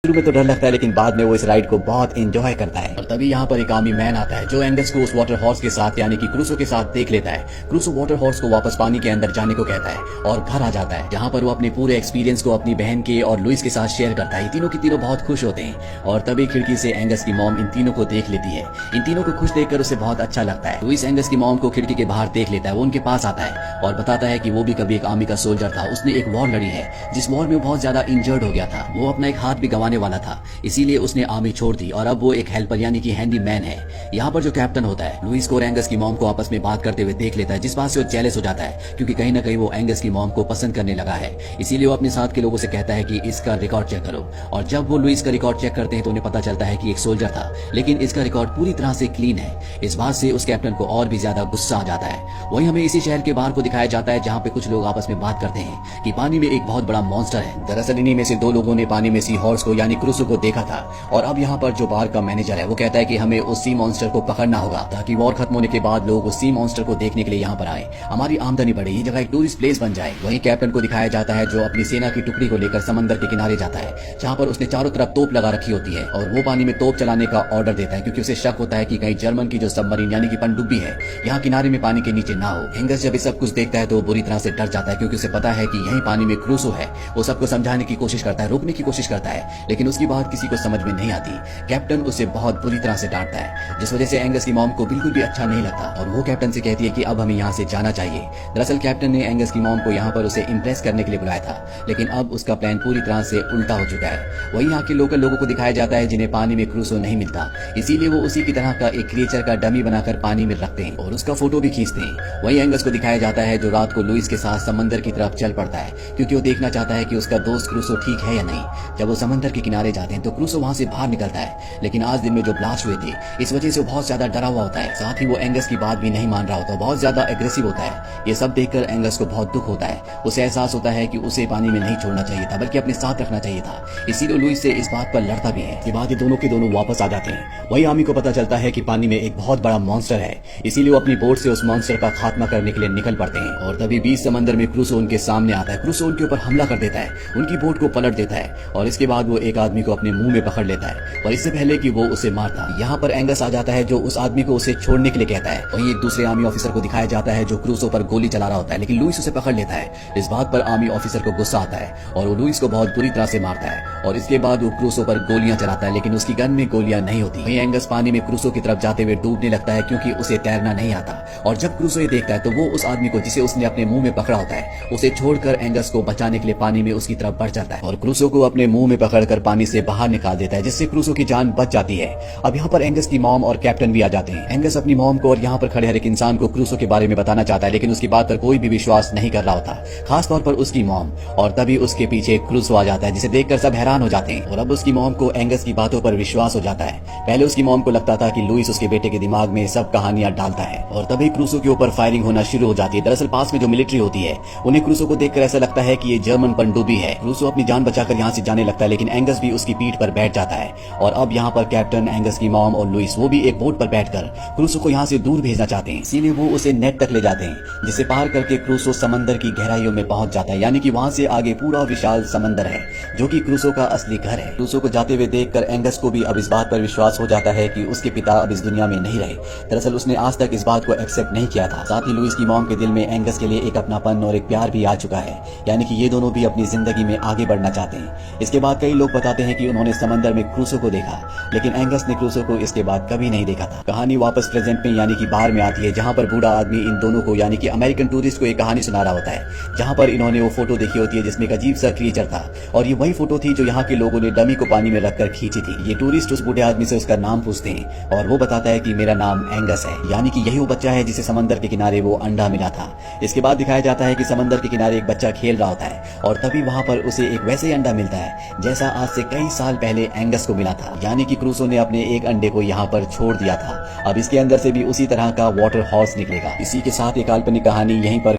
शुरू में तो डर लगता है लेकिन बाद में वो इस राइड को बहुत एंजॉय करता है। और तभी यहाँ पर एक आर्मी मैन आता है जो एंगस को उस वाटर हॉर्स के साथ यानी कि क्रूसो के साथ देख लेता है। क्रूसो वाटर हॉर्स को वापस पानी के अंदर जाने को कहता है और घर आ जाता है, जहाँ पर वो अपने पूरे एक्सपीरियंस को अपनी बहन के और लुइस के साथ शेयर करता है। तीनों की तीनों बहुत खुश होते हैं और तभी खिड़की से एंगस की मॉम इन तीनों को देख लेती है। इन तीनों को खुश देखकर उसे बहुत अच्छा लगता है। लुइस एंगस की मॉम को खिड़की के बाहर देख लेता है, वो उनके पास आता है और बताता है कि वो भी कभी एक आर्मी का सोल्जर था। उसने एक वॉर लड़ी है जिस वॉर में बहुत ज्यादा इंजर्ड हो गया था। वो अपना एक हाथ भी गंवाने वाला था, इसीलिए उसने आर्मी छोड़ दी और अब वो एक हेल्पर यानी कि हैंडी मैन है। यहाँ पर जो कैप्टन होता है लुइस को और एंगस की मॉम को आपस में बात करते हुए देख लेता है, जिस बात से वो जेलस हो जाता है क्योंकि कहीं ना कहीं वो एंगस की मॉम को पसंद करने लगा है। इसीलिए वो अपने साथ के लोगों से कहता है कि इसका रिकॉर्ड चेक करो। और जब वो लुइस का रिकॉर्ड चेक करते हैं तो उन्हें पता चलता है कि एक सोल्जर था लेकिन इसका रिकॉर्ड पूरी तरह से क्लीन है। इस बात से उस कैप्टन को और भी ज्यादा गुस्सा आ जाता है। वहीं हमें इसी शहर के बाहर को दिखाया जाता है जहाँ पे कुछ लोग आपस में बात करते हैं कि पानी में एक बहुत बड़ा मॉन्स्टर है। दरअसल इन्हीं में से दो लोगों ने पानी में सी हॉर्स को यानी क्रूसो को देखा था और अब यहाँ पर जो बार का मैनेजर है वो कहता है कि हमें उस सी मॉन्स्टर को पकड़ना होगा ताकि वॉर खत्म होने के बाद लोग उस सी मॉन्स्टर को देखने के लिए यहाँ पर आए, हमारी आमदनी बढ़े, ये जगह एक टूरिस्ट प्लेस बन जाए। वहीं कैप्टन को दिखाया जाता है जो अपनी सेना की टुकड़ी को लेकर समंदर के किनारे जाता है जहाँ पर उसने चारों तरफ तोप लगा रखी होती है और वो पानी में तोप चलाने का ऑर्डर देता है क्योंकि उसे शक होता है कि कहीं जर्मन की जो सबमरीन यानी कि पनडुब्बी है यहाँ किनारे में पानी के नीचे ना हो। एंगस जब ये सब कुछ देखता है तो बुरी तरह से डर जाता है क्योंकि उसे पता है कि यही पानी में क्रूसो है। वो सबको समझाने की कोशिश करता है, रोकने की कोशिश करता है लेकिन उसकी बात किसी को समझ में नहीं आती। कैप्टन उसे बहुत बुरी तरह से डांटता है जिस वजह से एंगस की मॉम को बिल्कुल भी अच्छा नहीं लगता और वो कैप्टन से कहती है कि अब हमें यहाँ से जाना चाहिए। दरअसल कैप्टन ने एंगस की मॉम को यहाँ पर उसे इम्प्रेस करने के लिए बुलाया था लेकिन अब उसका प्लान पूरी तरह से उल्टा हो चुका है। वहीं यहाँ के लोकल लोगों को दिखाया जाता है जिन्हें पानी में क्रूसो नहीं मिलता, इसीलिए वो उसी की तरह का एक क्रिएचर का डमी बनाकर पानी में रखते हैं और उसका फोटो भी खींचते हैं। वहीं एंगस को दिखाया जाता है जो रात को लुइस के साथ समंदर की तरफ चल पड़ता है क्योंकि वो देखना चाहता है कि उसका दोस्त क्रूसो ठीक है या नहीं। जब वो समंदर के किनारे जाते हैं तो क्रूसो वहां से बाहर निकलता है लेकिन आज दिन में जो ब्लास्ट हुए थे इस वजह से वो बहुत ज्यादा डरा हुआ होता है। साथ ही वो एंगस की बात भी नहीं मान रहा होता, बहुत ज्यादा एग्रेसिव होता है। ये सब देखकर एंगस को बहुत दुख होता है। उसे एहसास होता है कि उसे पानी में नहीं छोड़ना चाहिए था बल्कि अपने साथ रखना चाहिए था, इसीलिए लुइस से इस बात पर लड़ता भी है। इसके बाद ये दोनों के दोनों वापस आ जाते हैं। वही आर्मी को पता चलता है कि पानी में एक बहुत बड़ा मॉन्स्टर है, इसीलिए वो अपनी बोट से उस मॉन्स्टर का खात्मा करने के लिए निकल पड़ते हैं। और तभी बीच समंदर में क्रूसो उनके सामने आता है। क्रूसो उनके ऊपर हमला कर देता है, उनकी बोट को पलट देता है और इसके बाद वो एक आदमी को अपने मुंह में पकड़ लेता है और इससे पहले कि वो उसे मारता। यहाँ पर एंगस आ जाता है जो उस आदमी को उसे छोड़ने के लिए कहता है। वहीं एक दूसरे आर्मी ऑफिसर को दिखाया जाता है जो क्रूसो पर गोली चला रहा होता है लेकिन लुइस उसे पकड़ लेता है। इस बात पर आर्मी ऑफिसर को गुस्सा आता है और वो लुइस को बहुत बुरी तरह से मारता है और इसके बाद वो क्रूसो पर गोलियां चलाता है लेकिन उसकी गन में गोलियां नहीं होती। वहीं एंगस पानी में क्रूसो की तरफ जाते हुए डूबने लगता है क्योंकि उसे तैरना नहीं आता और जब क्रूसो ये देखता है तो वो उस आदमी को जिसे उसने अपने मुंह में पकड़ा होता है उसे छोड़कर एंगस को बचाने के लिए पानी में उसकी तरफ बढ़ जाता है और क्रूसो को अपने मुंह में पकड़कर पानी से बाहर निकाल देता है जिससे क्रूसो की जान बच जाती है। अब यहाँ पर एंगस की मॉम और कैप्टन भी आ जाते हैं। एंगस अपनी मॉम को और यहाँ पर खड़े हर एक इंसान को क्रूसो के बारे में बताना चाहता है लेकिन उसकी बात पर कोई भी विश्वास नहीं कर रहा होता, खास तौर पर उसकी मॉम। और तभी उसके पीछे क्रूसो आ जाता है जिसे देखकर सब हैरान हो जाते हैं और अब उसकी मॉम को एंगस की बातों पर विश्वास हो जाता है। पहले उसकी मॉम को लगता था कि लुइस उसके बेटे के दिमाग में सब कहानियां डालता है और तभी क्रूसो के ऊपर फायरिंग होना शुरू हो जाती है। दरअसल पास में जो मिलिट्री होती है उन्हें क्रूसो को देखकर ऐसा लगता है कि ये जर्मन पनडुब्बी है। क्रूसो अपनी जान बचाकर यहाँ से जाने लगता है लेकिन एंगस भी उसकी पीठ पर बैठ जाता है और अब यहाँ पर कैप्टन, एंगस की मॉम और लुइस वो भी एक बोट पर बैठकर क्रूसो को यहाँ से दूर भेजना चाहते हैं, इसीलिए वो उसे नेट तक ले जाते हैं जिसे पार करके क्रूसो समंदर की गहराइयों में पहुंच जाता है, यानी कि वहां से आगे पूरा विशाल समंदर है जो कि क्रूसो का असली घर है। क्रूसो को जाते हुए देखकर एंगस को भी अब इस बात पर विश्वास हो जाता है कि उसके पिता अब इस दुनिया में नहीं रहे। दरअसल उसने आज तक इस बात को एक्सेप्ट नहीं किया था। साथ ही लुइस की मॉम के दिल में एंगस के लिए एक अपनापन और एक प्यार भी आ चुका है, यानी कि ये दोनों भी अपनी जिंदगी में आगे बढ़ना चाहते हैं। इसके बाद कई लोग बताते हैं कि उन्होंने समंदर में क्रूसो को देखा लेकिन एंगस ने क्रूसो को इसके बाद कभी नहीं देखा था। कहानी वापस प्रेजेंट में यानी कि बाहर में आती है जहाँ पर बूढ़ा आदमी इन दोनों को यानी कि अमेरिकन टूरिस्ट को एक कहानी सुना रहा होता है जहाँ पर इन्होंने वो फोटो देखी होती है जिसमें एक अजीब सा क्रिएचर था और ये वही फोटो थी जो यहाँ के लोगों ने डमी को पानी में रखकर खींची थी। ये टूरिस्ट उस बूढ़े आदमी से उसका नाम पूछते हैं और वो बताता है कि मेरा नाम एंगस है, यानी कि यही वो बच्चा है जिसे समंदर के किनारे वो अंडा मिला था। इसके बाद दिखाया जाता है कि समंदर के किनारे एक बच्चा खेल रहा होता है और तभी वहाँ पर उसे एक वैसे ही अंडा मिलता है जैसा आज से कई साल पहले एंगस को मिला था, यानी कि क्रूसो ने अपने एक अंडे को यहाँ पर छोड़ दिया था। अब इसके अंदर से भी उसी तरह का वाटर हॉर्स निकलेगा। इसी के साथ एक काल्पनिक कहानी यहीं पर